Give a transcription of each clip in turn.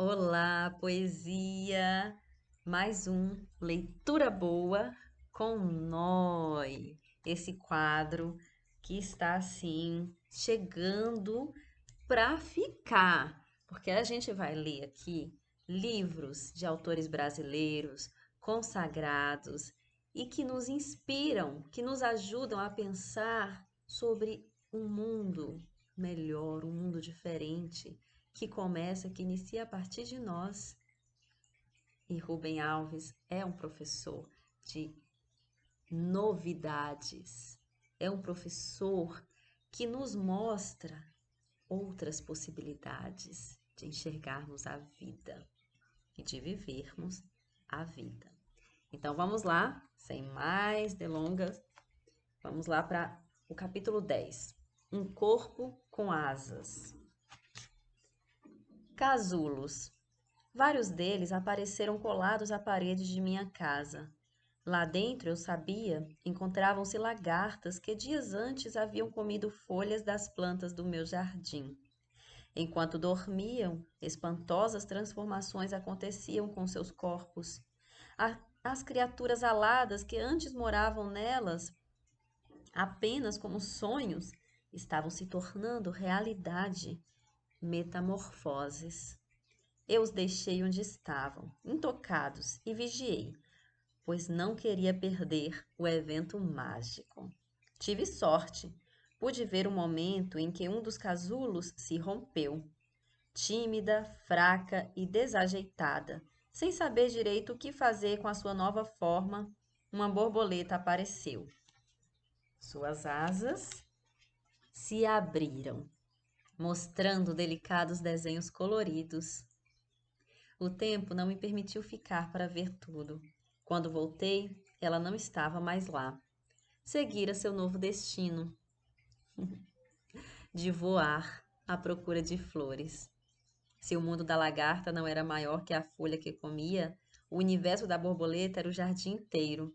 Olá, poesia! Mais um Leitura Boa com Noi. Esse quadro que está assim chegando para ficar, porque a gente vai ler aqui livros de autores brasileiros consagrados e que nos inspiram, que nos ajudam a pensar sobre um mundo melhor, um mundo diferente, que começa, que inicia a partir de nós. E Rubem Alves é um professor de novidades, é um professor que nos mostra outras possibilidades de enxergarmos a vida e de vivermos a vida. Então vamos lá, sem mais delongas, vamos lá para o capítulo 10. Um corpo com asas. Casulos. Vários deles apareceram colados à parede de minha casa. Lá dentro, eu sabia, encontravam-se lagartas que dias antes haviam comido folhas das plantas do meu jardim. Enquanto dormiam, espantosas transformações aconteciam com seus corpos. As criaturas aladas que antes moravam nelas apenas como sonhos estavam se tornando realidade, metamorfoses. Eu os deixei onde estavam, intocados, e vigiei, pois não queria perder o evento mágico. Tive sorte. Pude ver o momento em que um dos casulos se rompeu. Tímida, fraca e desajeitada, sem saber direito o que fazer com a sua nova forma, uma borboleta apareceu. Suas asas se abriram, mostrando delicados desenhos coloridos. O tempo não me permitiu ficar para ver tudo. Quando voltei, ela não estava mais lá. Seguira seu novo destino, de voar à procura de flores. Se o mundo da lagarta não era maior que a folha que comia, o universo da borboleta era o jardim inteiro.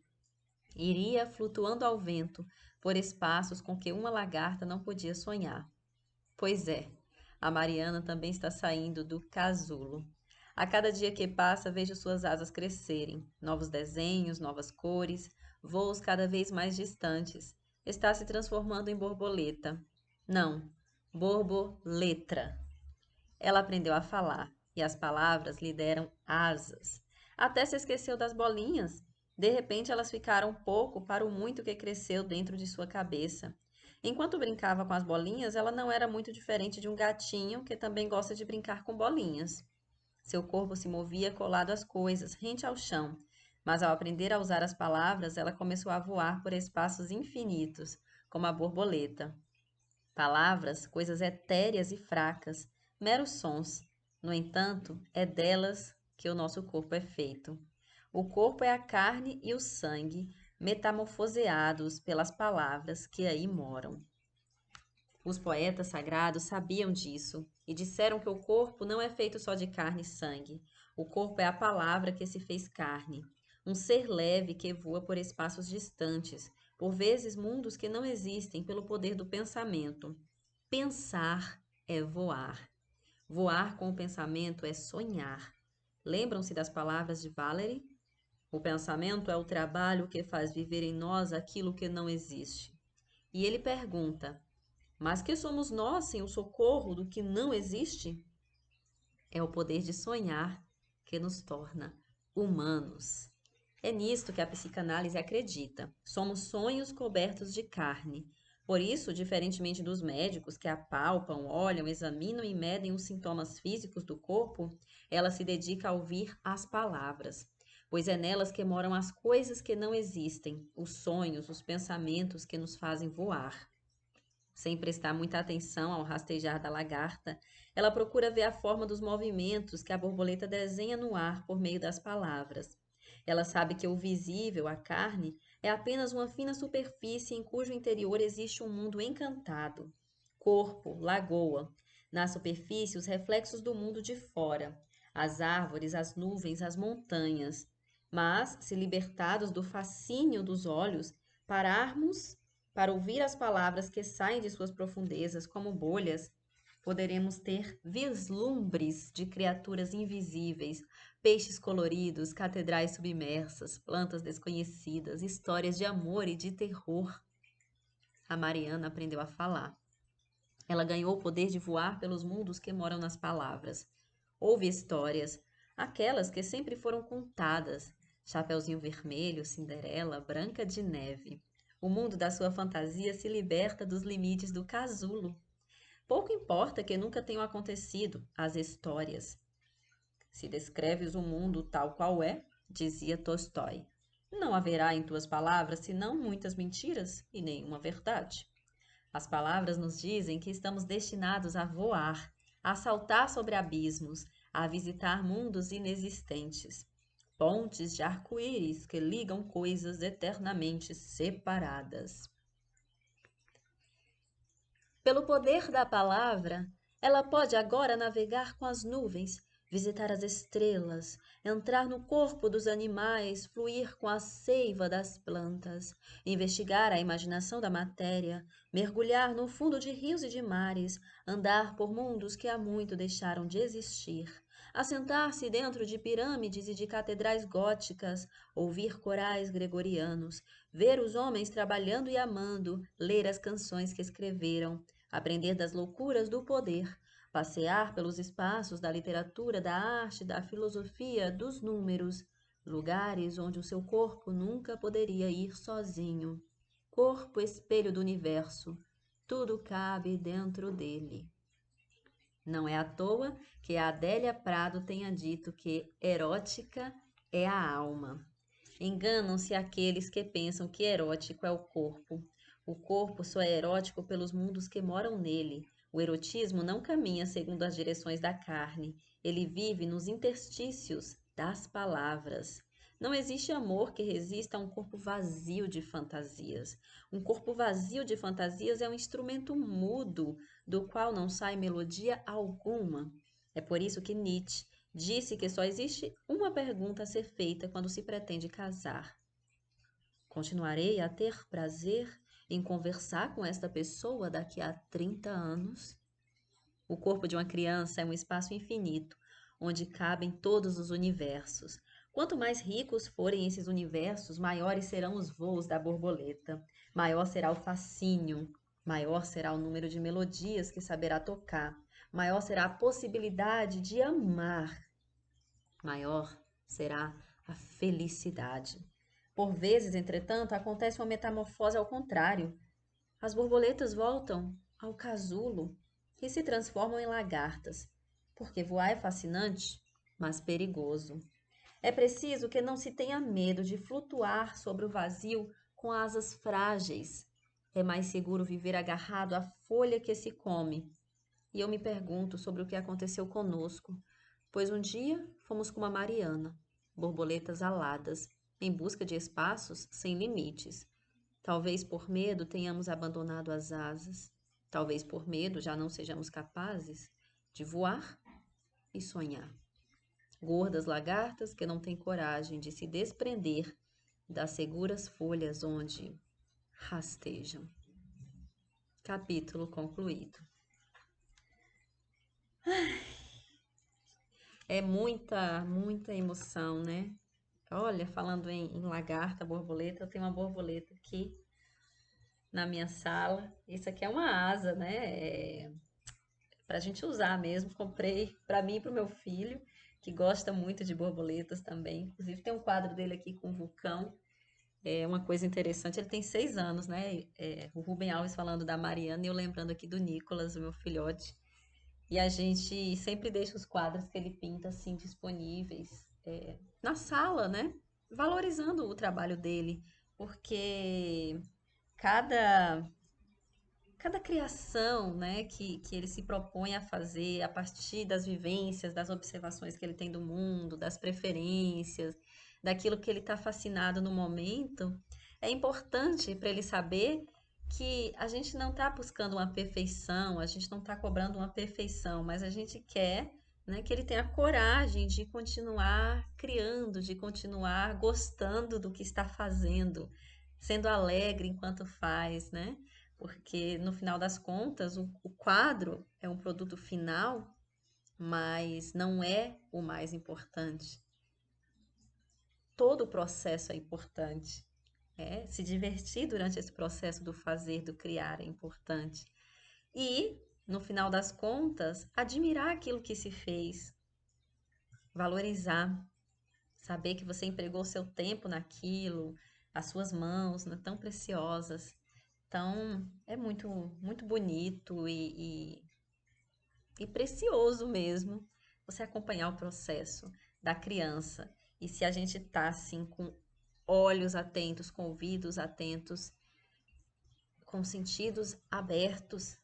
Iria flutuando ao vento por espaços com que uma lagarta não podia sonhar. Pois é, a Mariana também está saindo do casulo. A cada dia que passa, vejo suas asas crescerem, novos desenhos, novas cores, voos cada vez mais distantes. Está se transformando em borboleta. Não, borboletra. Ela aprendeu a falar, e as palavras lhe deram asas. Até se esqueceu das bolinhas. De repente, elas ficaram pouco para o muito que cresceu dentro de sua cabeça. Enquanto brincava com as bolinhas, ela não era muito diferente de um gatinho que também gosta de brincar com bolinhas. Seu corpo se movia colado às coisas, rente ao chão, mas ao aprender a usar as palavras, ela começou a voar por espaços infinitos, como a borboleta. Palavras, coisas etéreas e fracas, meros sons. No entanto, é delas que o nosso corpo é feito. O corpo é a carne e o sangue, metamorfoseados pelas palavras que aí moram. Os poetas sagrados sabiam disso e disseram que o corpo não é feito só de carne e sangue. O corpo é a palavra que se fez carne, um ser leve que voa por espaços distantes, por vezes mundos que não existem pelo poder do pensamento. Pensar é voar. Voar com o pensamento é sonhar. Lembram-se das palavras de Valery? O pensamento é o trabalho que faz viver em nós aquilo que não existe. E ele pergunta: mas que somos nós sem o socorro do que não existe? É o poder de sonhar que nos torna humanos. É nisto que a psicanálise acredita. Somos sonhos cobertos de carne. Por isso, diferentemente dos médicos que apalpam, olham, examinam e medem os sintomas físicos do corpo, ela se dedica a ouvir as palavras, pois é nelas que moram as coisas que não existem, os sonhos, os pensamentos que nos fazem voar. Sem prestar muita atenção ao rastejar da lagarta, ela procura ver a forma dos movimentos que a borboleta desenha no ar por meio das palavras. Ela sabe que o visível, a carne, é apenas uma fina superfície em cujo interior existe um mundo encantado. Corpo, lagoa. Na superfície, os reflexos do mundo de fora. As árvores, as nuvens, as montanhas. Mas, se libertados do fascínio dos olhos, pararmos para ouvir as palavras que saem de suas profundezas como bolhas, Poderemos ter vislumbres de criaturas invisíveis, peixes coloridos, catedrais submersas, plantas desconhecidas, histórias de amor e de terror. A Mariana aprendeu a falar. Ela ganhou o poder de voar pelos mundos que moram nas palavras. Houve histórias, aquelas que sempre foram contadas. Chapeuzinho Vermelho, Cinderela, Branca de Neve. O mundo da sua fantasia se liberta dos limites do casulo. Pouco importa que nunca tenham acontecido as histórias. Se descreves o mundo tal qual é, dizia Tolstói, não haverá em tuas palavras senão muitas mentiras e nenhuma verdade. As palavras nos dizem que estamos destinados a voar, a saltar sobre abismos, a visitar mundos inexistentes. Pontes de arco-íris que ligam coisas eternamente separadas. Pelo poder da palavra, ela pode agora navegar com as nuvens, visitar as estrelas, entrar no corpo dos animais, fluir com a seiva das plantas, investigar a imaginação da matéria, mergulhar no fundo de rios e de mares, andar por mundos que há muito deixaram de existir, assentar-se dentro de pirâmides e de catedrais góticas, ouvir corais gregorianos, ver os homens trabalhando e amando, ler as canções que escreveram, aprender das loucuras do poder, passear pelos espaços da literatura, da arte, da filosofia, dos números, lugares onde o seu corpo nunca poderia ir sozinho. Corpo espelho do universo, tudo cabe dentro dele. Não é à toa que a Adélia Prado tenha dito que erótica é a alma. Enganam-se aqueles que pensam que erótico é o corpo. O corpo só é erótico pelos mundos que moram nele. O erotismo não caminha segundo as direções da carne. Ele vive nos interstícios das palavras. Não existe amor que resista a um corpo vazio de fantasias. Um corpo vazio de fantasias é um instrumento mudo, do qual não sai melodia alguma. É por isso que Nietzsche disse que só existe uma pergunta a ser feita quando se pretende casar. Continuarei a ter prazer em conversar com esta pessoa daqui a 30 anos? O corpo de uma criança é um espaço infinito, onde cabem todos os universos. Quanto mais ricos forem esses universos, maiores serão os voos da borboleta, maior será o fascínio, maior será o número de melodias que saberá tocar, maior será a possibilidade de amar, maior será a felicidade. Por vezes, entretanto, acontece uma metamorfose ao contrário. As borboletas voltam ao casulo e se transformam em lagartas, porque voar é fascinante, mas perigoso. É preciso que não se tenha medo de flutuar sobre o vazio com asas frágeis. É mais seguro viver agarrado à folha que se come. E eu me pergunto sobre o que aconteceu conosco, pois um dia fomos como a Mariana, borboletas aladas, em busca de espaços sem limites. Talvez por medo tenhamos abandonado as asas. Talvez por medo já não sejamos capazes de voar e sonhar. Gordas lagartas que não têm coragem de se desprender das seguras folhas onde rastejam. Capítulo concluído. É muita emoção, né? Olha, falando em lagarta, borboleta, eu tenho uma borboleta aqui na minha sala. Isso aqui é uma asa, né? Pra gente usar mesmo. Comprei pra mim e pro meu filho, que gosta muito de borboletas também. Inclusive tem um quadro dele aqui com um vulcão. É uma coisa interessante, ele tem 6 anos, né? O Rubem Alves falando da Mariana e eu lembrando aqui do Nicolas, o meu filhote. E a gente sempre deixa os quadros que ele pinta assim disponíveis na sala, né? Valorizando o trabalho dele, porque cada cada criação, né, que ele se propõe a fazer a partir das vivências, das observações que ele tem do mundo, das preferências, daquilo que ele está fascinado no momento, é importante para ele saber que a gente não está buscando uma perfeição, a gente não está cobrando uma perfeição, mas a gente quer, né, que ele tenha coragem de continuar criando, de continuar gostando do que está fazendo, sendo alegre enquanto faz, né? porque no final das contas o quadro é um produto final, mas não é o mais importante. Todo o processo é importante. Se divertir durante esse processo do fazer, do criar é importante. E, no final das contas, admirar aquilo que se fez, valorizar, saber que você empregou seu tempo naquilo, as suas mãos, né, tão preciosas. Então, é muito, muito bonito e precioso mesmo você acompanhar o processo da criança. E se a gente tá assim com olhos atentos, com ouvidos atentos, com sentidos abertos,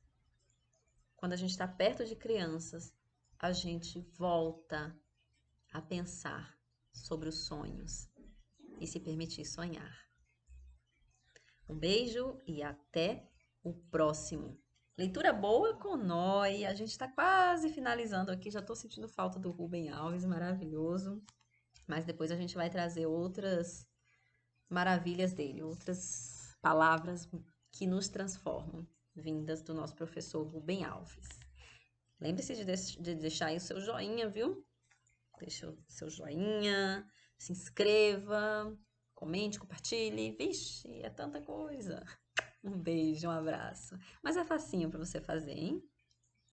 quando a gente está perto de crianças, a gente volta a pensar sobre os sonhos e se permitir sonhar. Um beijo e até o próximo. Leitura boa com Noi. A gente está quase finalizando aqui. Já estou sentindo falta do Rubem Alves, maravilhoso. Mas depois a gente vai trazer outras maravilhas dele, outras palavras que nos transformam, vindas do nosso professor Rubem Alves. Lembre-se de deixar aí o seu joinha, viu? Deixa o seu joinha, se inscreva, comente, compartilhe. Vixe, é tanta coisa. Um beijo, um abraço. Mas é facinho para você fazer, hein?